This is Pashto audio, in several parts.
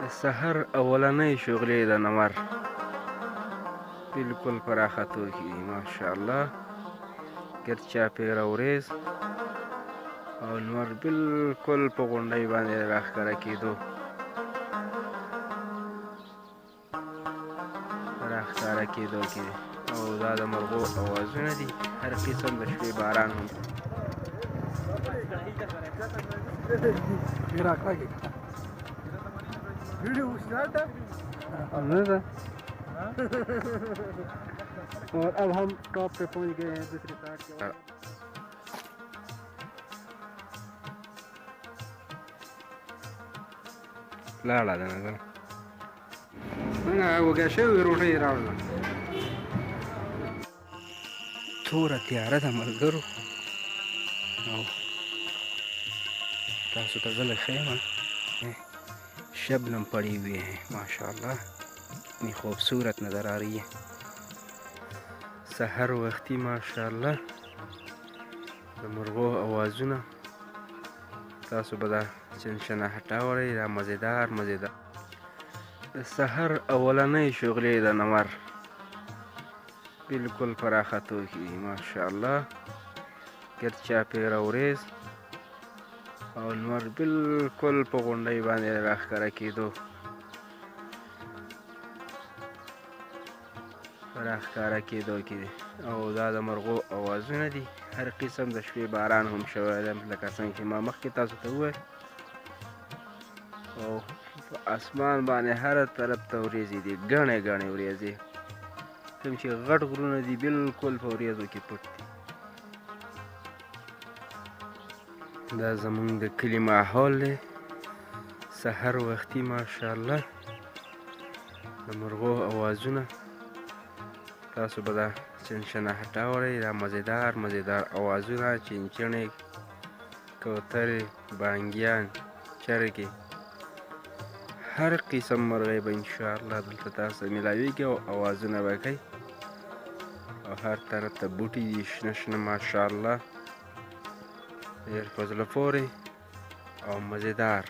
سحر اولنۍ شغلې د نمر بالکل په راختو کې دي ماشاءالله ګرد چاپېره وریځ او لمر بالکل په غونډۍ باندې راښکاره کېدو کې دي او دا د مرغو اوازونه دي هر قسم د شپې باران هم और अब हम टॉप पे पहुंच गए हैं दूसरी साइड के لاړه ده نه څنګه وږه شوې روټۍ راوړله توره تیاره ده ملګرو او تاسو ته زه له ښیم शबनम पड़ी हुई है माशाल्लाह इतनी खूबसूरत नज़र आ रही है सहर वक्ती माशाल्लाह د مرغو اوازونه تاسو به دا چنچناهټه وړئ دا مزیدار د سحر اولنۍ شغلې د نمر بالکل په راختو کې دي ماشاءالله ګرد چاپېره وریځ او لمر بالکل په غونډۍ باندې راښکاره کېدو کې دي او دا د مرغو اوازونه دي هر قسم د شپې باران هم شوی دی لکه څنګه چې ما مخکې تاسو ته وویل او په اسمان باندې هر طرف ته وریځې دي ګڼې ګڼې وریځې کوم چې غټ غرونه دي بالکل په وریځو کې پټ دي دا زمونږ د کلي ماحول دی سحر وختي ماشاءالله د مرغو اوازونه تاسو به دا چنچناهټه وړئ دا مزیدار اوازونه چنچڼې کوترې بانګیان چرګې هر قسم مرغۍ به انشاءالله دلته تاسو میلاویږي او اوازونه به کوي او هر طرف ته بوټي دي شنه شنه ماشاءالله ډېر په زړه پورې او مزیدار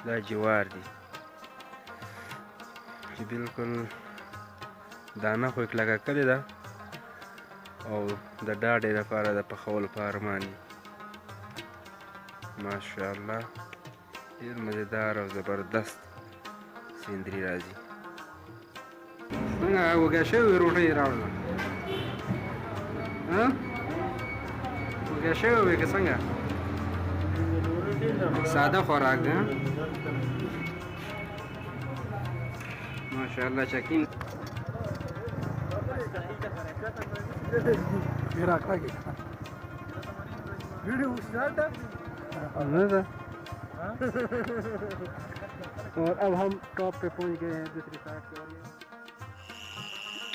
دا جوار دي چې بالکل دانه خو یې کلکه کړې ده او د ډاډې لپاره د پخولو په ارمان دي ماشاءالله ډېر مزیدار او زبردست سیندري راځي څنګه وږه شوې روټۍ راوړله وږه شوې وې که څنګه ساده خوراک ده ماشاءالله چکین और अब हम टॉप पे पहुंच गए हैं दूसरी साइड के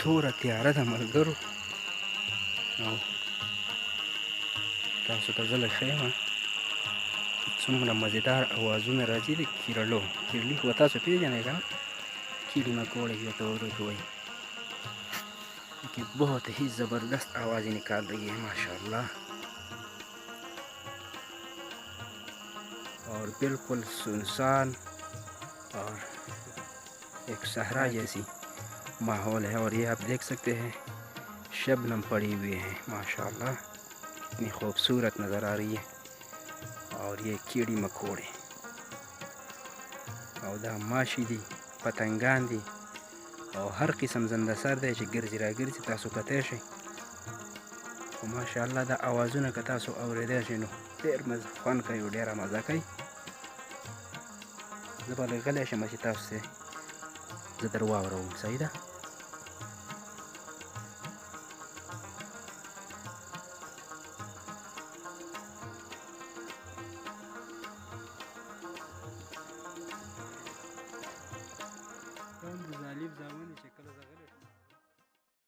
توره تیاره ده ملګرو او تاسو ته زه له ښیم څومره مزیدار اوازونه راځي د کیرلو کیرلي خو تاسو پېژنئ که نه کیڑی مکوڑے یا توڑے ہوئے کہ بہت ہی زبردست آوازیں نکال رہی ہے ماشاءاللہ اور بالکل سنسان اور ایک صحرا جیسی ماحول ہے اور یہ آپ دیکھ سکتے ہیں شبنم پڑی ہوئی ہے ماشاءاللہ اتنی خوبصورت نظر آ رہی ہے اور یہ کیڑی مکوڑے او دا ماشی دی پتنګان دي او هر قسم زنده سر دی چې ګرځي را ګرځي تاسو کتی شئ خو ماشاءالله دا اوازونه که تاسو اورېدی شئ نو ډېر خوند کوي او ډېره مزه کوي زه به لږ غلی شم چې تاسو زه در واوروم صحیح ده